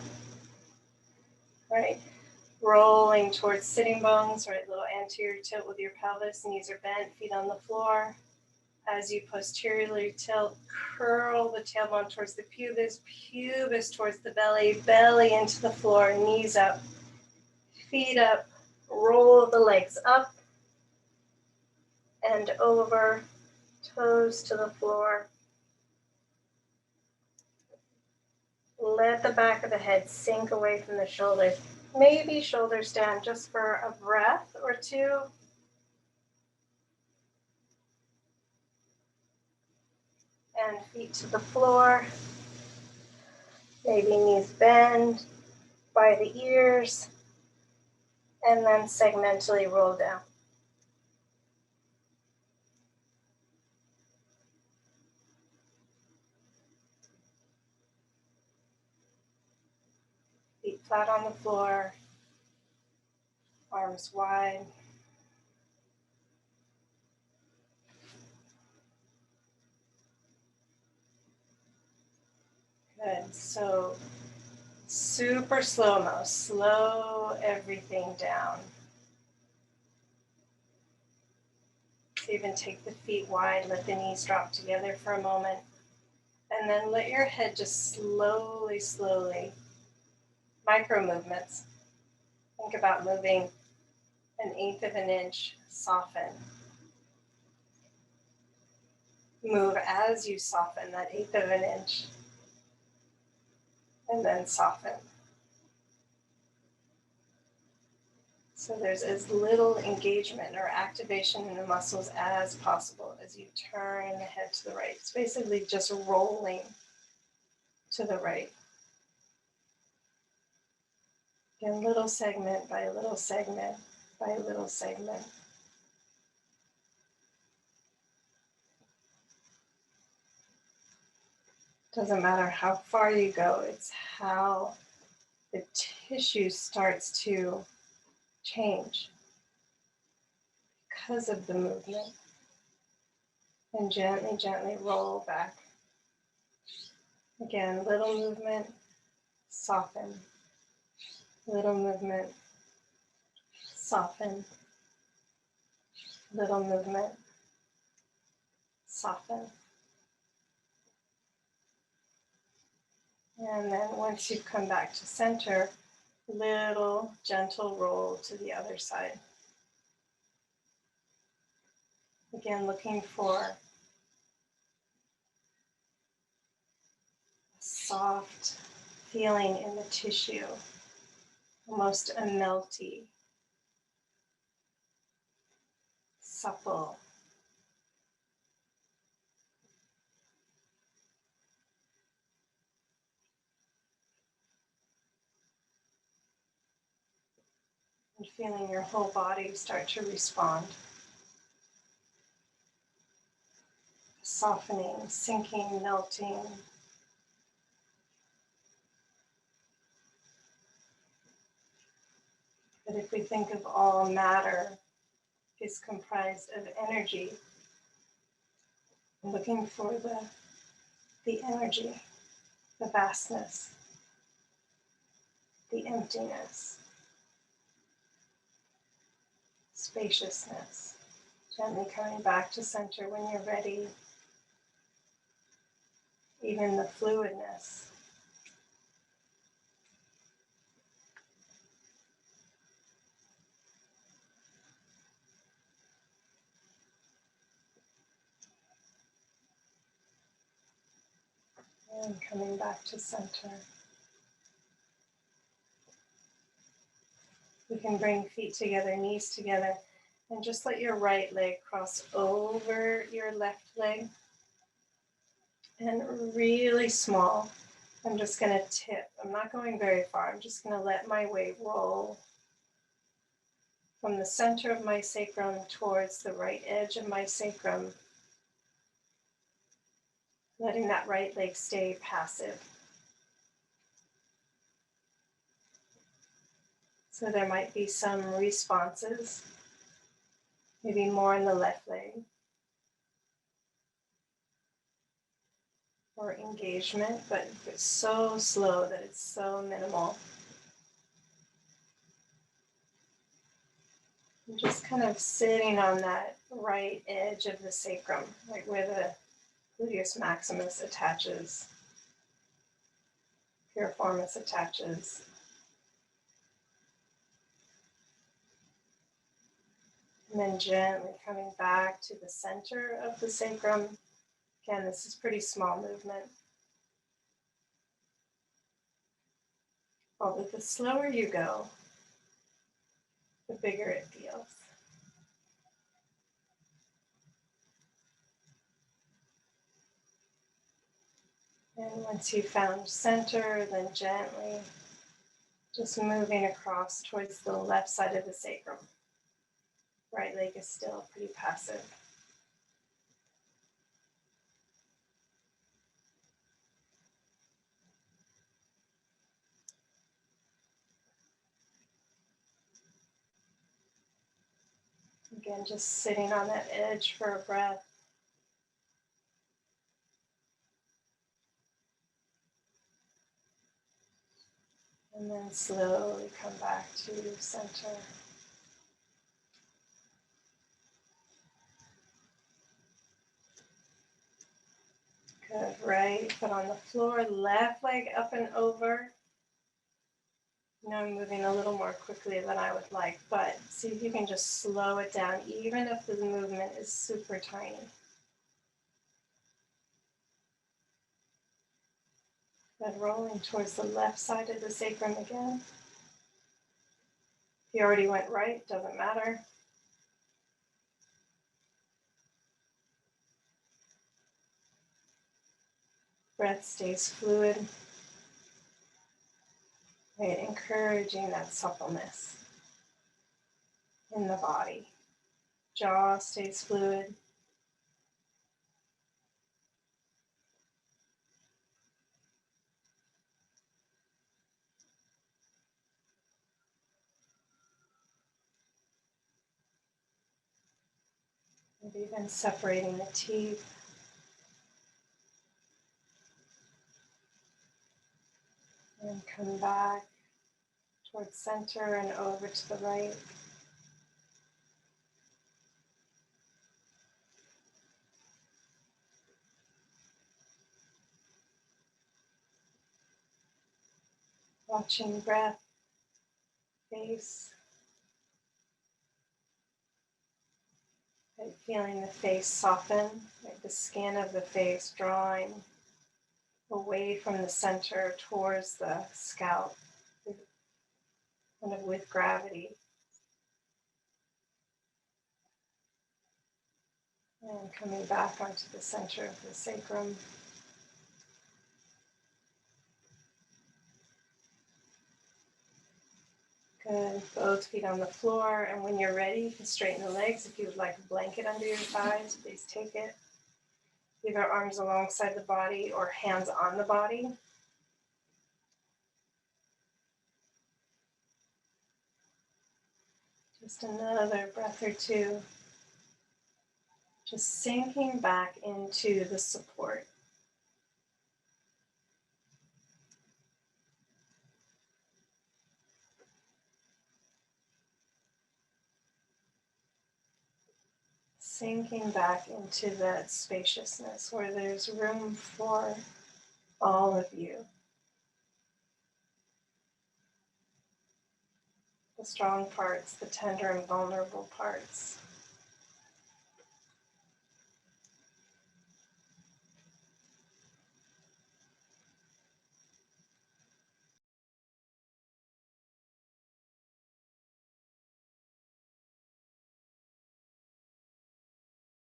Right. Rolling towards sitting bones, right? Little anterior tilt with your pelvis, knees are bent, feet on the floor. As you posteriorly tilt, curl the tailbone towards the pubis, pubis towards the belly, belly into the floor, knees up, feet up, roll the legs up and over, toes to the floor. Let the back of the head sink away from the shoulders. Maybe shoulders down just for a breath or two. And feet to the floor. Maybe knees bend by the ears. And then segmentally roll down. Feet flat on the floor. Arms wide. Good. So super slow-mo. Slow everything down. So even take the feet wide, let the knees drop together for a moment. And then let your head just slowly, slowly, micro movements. Think about moving 1/8 of an inch, soften. Move as you soften that 1/8 of an inch. And then soften. So there's as little engagement or activation in the muscles as possible as you turn the head to the right. It's basically just rolling to the right. Again, little segment by little segment by little segment. Doesn't matter how far you go, it's how the tissue starts to change because of the movement. And gently, gently roll back. Again, little movement, soften. Little movement, soften. Little movement, soften. And then once you come back to center, little gentle roll to the other side. Again, looking for a soft feeling in the tissue, almost a melty, supple. And feeling your whole body start to respond. Softening, sinking, melting. But if we think of all matter is comprised of energy, looking for the energy, the vastness, the emptiness, spaciousness. Gently coming back to center when you're ready. Even the fluidness. And coming back to center. You can bring feet together, knees together, and just let your right leg cross over your left leg. And really small, I'm just going to tip. I'm not going very far. I'm just going to let my weight roll from the center of my sacrum towards the right edge of my sacrum, letting that right leg stay passive. So there might be some responses, maybe more in the left leg, or engagement, but it's so slow that it's so minimal. I'm just kind of sitting on that right edge of the sacrum, like where the gluteus maximus attaches, piriformis attaches. And then gently coming back to the center of the sacrum. Again, this is pretty small movement. Although the slower you go, the bigger it feels. And once you've found center, then gently just moving across towards the left side of the sacrum. Right leg is still pretty passive. Again, just sitting on that edge for a breath. And then slowly come back to center. Good, right foot on the floor, left leg up and over. Now I'm moving a little more quickly than I would like, but see if you can just slow it down, even if the movement is super tiny. Then rolling towards the left side of the sacrum again. If you already went right, doesn't matter. Breath stays fluid. Right, encouraging that suppleness in the body. Jaw stays fluid. Maybe even separating the teeth. And come back towards center and over to the right. Watching breath, face. Right, feeling the face soften, like the skin of the face drawing away from the center towards the scalp, kind of with gravity. And coming back onto the center of the sacrum. Good, both feet on the floor, and when you're ready, you can straighten the legs. If you would like a blanket under your thighs, please take it. Either arms alongside the body or hands on the body. Just another breath or two. Just sinking back into the support. Sinking back into that spaciousness where there's room for all of you. The strong parts, the tender and vulnerable parts.